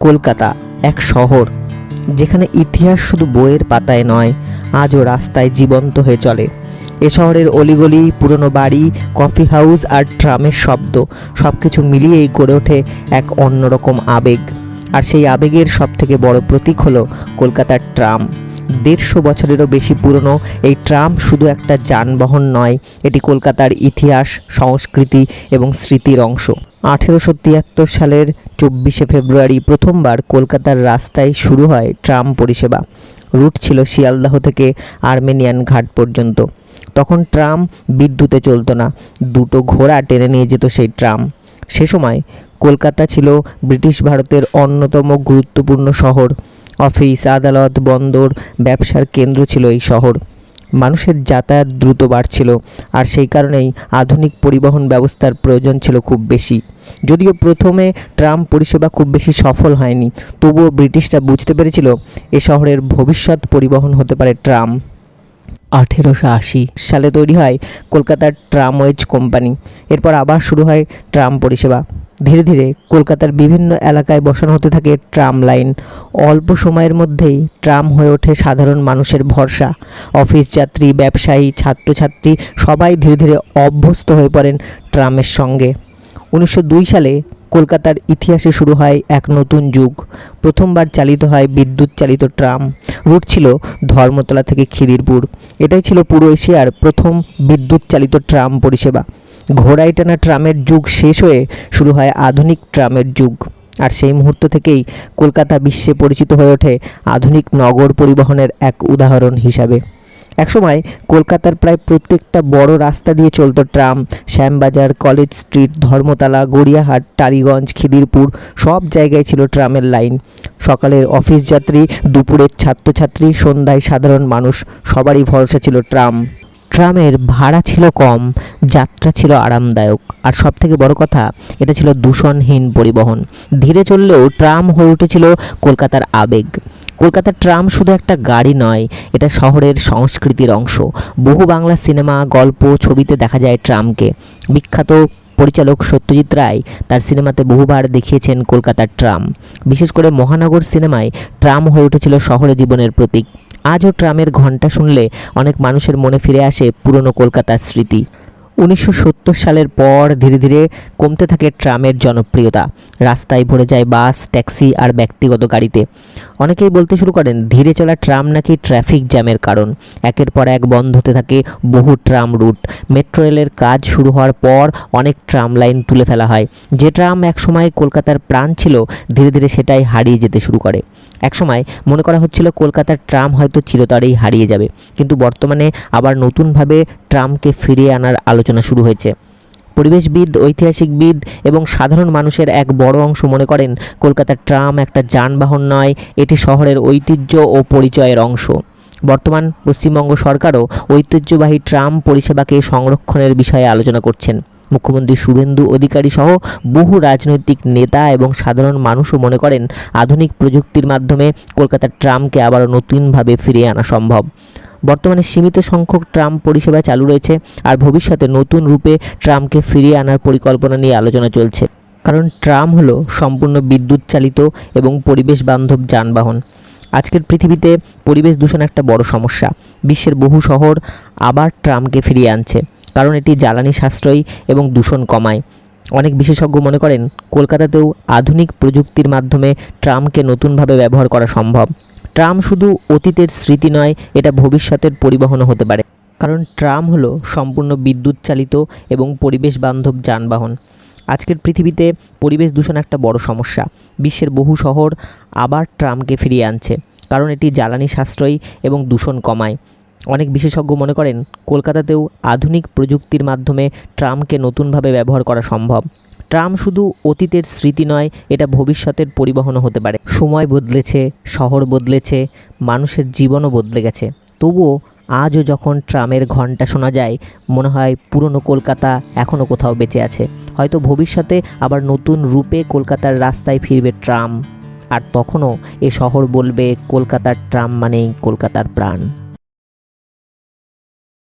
কলকাতা এক শহর যেখানে ইতিহাস শুধু বইয়ের পাতায় নয়, আজও রাস্তায় জীবন্ত হয়ে চলে। এ শহরের অলিগলি, পুরনো বাড়ি, কফি হাউস আর ট্রামের শব্দ সবকিছু মিলিয়েই গড়ে ওঠে এক অন্যরকম আবেগ। আর সেই আবেগের সবথেকে বড় প্রতীক হলো কলকাতার ট্রাম। 150 বছরেরও বেশি পুরনো এই ট্রাম শুধু একটা যানবাহন নয়, এটি কলকাতার ইতিহাস, সংস্কৃতি এবং স্মৃতির অংশ। 1873 সালের 24শে ফেব্রুয়ারি প্রথমবার কলকাতার রাস্তায় শুরু হয় ট্রাম পরিষেবা। রুট ছিল শিয়ালদাহ থেকে আর্মেনিয়ান ঘাট পর্যন্ত। তখন ট্রাম বিদ্যুতে চলতো না, দুটো ঘোড়া টেনে নিয়ে যেত সেই ট্রাম। সে সময় কলকাতা ছিল ব্রিটিশ ভারতের অন্যতম গুরুত্বপূর্ণ শহর। অফিস, আদালত, বন্দর, ব্যবসার কেন্দ্র ছিল এই শহর। মানুষের যাতায়াত দ্রুত বাড়ছিল, আর সেই কারণেই আধুনিক পরিবহন ব্যবস্থার প্রয়োজন ছিল খুব বেশি। যদিও প্রথমে ট্রাম পরিষেবা খুব বেশি সফল হয়নি, তবুও ব্রিটিশরা বুঝতে পেরেছিল এ শহরের ভবিষ্যৎ পরিবহন হতে পারে ট্রাম। 1880 সালে তৈরি হয় কলকাতার ট্রামওয়েজ কোম্পানি। এরপর আবার শুরু হয় ট্রাম পরিষেবা। ধীরে ধীরে কলকাতার বিভিন্ন এলাকায় বসানো হতে থাকে ট্রাম লাইন। অল্প সময়ের মধ্যেই ট্রাম হয়ে ওঠে সাধারণ মানুষের ভরসা। অফিস যাত্রী, ব্যবসায়ী, ছাত্রছাত্রী সবাই ধীরে ধীরে অভ্যস্ত হয়ে পড়েন ট্রামের সঙ্গে। 1902 সালে কলকাতার ইতিহাসে শুরু হয় এক নতুন যুগ। প্রথমবার চালিত হয় বিদ্যুৎ চালিত ট্রাম। রুট ছিল ধর্মতলা থেকে খিদিরপুর। এটাই ছিল পুরো এশিয়ার প্রথম বিদ্যুৎ চালিত ট্রাম পরিষেবা। ঘোড়ায় টানা ট্রামের যুগ শেষ হয়ে শুরু হয় আধুনিক ট্রামের যুগ। আর সেই মুহূর্ত থেকেই কলকাতা বিশ্বে পরিচিত হয়ে ওঠে আধুনিক নগর পরিবহনের এক উদাহরণ হিসাবে। একসময় কলকাতার প্রায় প্রত্যেকটা বড় রাস্তা দিয়ে চলতো tram. Shyambazar, college street, Dharmatala, Gariahat, Tollygunge, Khidirpur সব জায়গায় ছিল ট্রামের লাইন। সকালের অফিস যাত্রী, দুপুরের ছাত্রছাত্রী, সন্ধ্যায় সাধারণ মানুষ, সবারই ভরসা ছিল ট্রাম। ট্রামের ভাড়া ছিল কম, যাত্রা ছিল আরামদায়ক, আর সবথেকে বড় কথা, এটা ছিল দূষণহীন পরিবহন। ধীরে চললেও ট্রাম হয়ে উঠেছিল কলকাতার আবেগ। কলকাতার ট্রাম শুধু একটা গাড়ি নয়, এটা শহরের সংস্কৃতির অংশ। বহু বাংলা সিনেমা, গল্প, ছবিতে দেখা যায় ট্রামকে। বিখ্যাত পরিচালক সত্যজিৎ রায় তার সিনেমাতে বহুবার দেখিয়েছেন কলকাতার ট্রাম। বিশেষ করে মহানগর সিনেমায় ট্রাম হয়ে উঠেছিল শহরে জীবনের প্রতীক। আজও ট্রামের ঘণ্টা শুনলে অনেক মানুষের মনে ফিরে আসে পুরনো কলকাতার স্মৃতি। 1970 সালের পর ধীরে ধীরে কমতে থাকে ট্রামের জনপ্রিয়তা। রাস্তায় ভরে যায় বাস, ট্যাক্সি আর ব্যক্তিগত গাড়িতে। অনেকেই বলতে শুরু করেন ধীরে চলা ট্রাম নাকি ট্রাফিক জ্যামের কারণ। একের পর এক বন্ধ হতে থাকে বহু ট্রাম রুট। মেট্রো রেলের কাজ শুরু হওয়ার পর অনেক ট্রাম লাইন তুলে ফেলা হয়। যে ট্রাম একসময় কলকাতার প্রাণ ছিল, ধীরে ধীরে সেটাই হারিয়ে যেতে শুরু করে। একসময় মনে করা হচ্ছিল কলকাতার ট্রাম হয়তো চিরতরেই হারিয়ে যাবে, কিন্তু বর্তমানে আবার নতুনভাবে ট্রামকে ফিরিয়ে আনার আলোচনা শুরু হয়েছে। পরিবেশবিদ, ঐতিহাসিকবিদ এবং সাধারণ মানুষের এক বড় অংশ মনে করেন কলকাতার ট্রাম একটা যানবাহন নয়, এটি শহরের ঐতিহ্য ও পরিচয়ের অংশ। বর্তমান পশ্চিমবঙ্গ সরকারও ঐতিহ্যবাহী ট্রাম পরিষেবাকে সংরক্ষণের বিষয়ে আলোচনা করছেন। মুখ্যমন্ত্রী শুভেন্দু অধিকারী সহ বহু রাজনৈতিক নেতা এবং সাধারণ মানুষও মনে করেন আধুনিক প্রযুক্তির মাধ্যমে কলকাতার ট্রামকে আবারও নতুনভাবে ফিরিয়ে আনা সম্ভব। বর্তমানে সীমিত সংখ্যক ট্রাম পরিষেবা চালু রয়েছে, আর ভবিষ্যতে নতুন রূপে ট্রামকে ফিরিয়ে আনার পরিকল্পনা নিয়ে আলোচনা চলছে। কারণ ট্রাম হলো সম্পূর্ণ বিদ্যুৎ চালিত এবং পরিবেশ বান্ধব যানবাহন। আজকের পৃথিবীতে পরিবেশ দূষণ একটা বড় সমস্যা। বিশ্বের বহু শহর আবার ট্রামকে ফিরিয়ে আনছে, কারণ এটি জ্বালানি সাশ্রয়ী এবং দূষণ কমায়। অনেক বিশেষজ্ঞ মনে করেন কলকাতাতেও আধুনিক প্রযুক্তির মাধ্যমে ট্রামকে নতুনভাবে ব্যবহার করা সম্ভব। ট্রাম শুধু অতীতের স্মৃতি নয়, এটা ভবিষ্যতের পরিবহনও হতে পারে। কারণ ট্রাম হলো সম্পূর্ণ বিদ্যুৎ চালিত এবং পরিবেশ বান্ধব যানবাহন। আজকের পৃথিবীতে পরিবেশ দূষণ একটা বড় সমস্যা। বিশ্বের বহু শহর আবার ট্রামকে ফিরিয়ে আনছে, কারণ এটি জ্বালানি সাশ্রয়ী এবং দূষণ কমায়। অনেক বিশেষজ্ঞ মনে করেন কলকাতাতেও আধুনিক প্রযুক্তির মাধ্যমে ট্রামকে নতুনভাবে ব্যবহার করা সম্ভব। ট্রাম শুধু অতীতের স্মৃতি নয়, এটা ভবিষ্যতের পরিবহনও হতে পারে। সময় বদলেছে, শহর বদলেছে, মানুষের জীবনও বদলে গেছে, তবুও আজও যখন ট্রামের ঘণ্টা শোনা যায় মনে হয় পুরনো কলকাতা এখনও কোথাও বেঁচে আছে। হয়তো ভবিষ্যতে আবার নতুন রূপে কলকাতার রাস্তায় ফিরবে ট্রাম, আর তখনও এ শহর বলবে কলকাতার ট্রাম মানেই কলকাতার প্রাণ।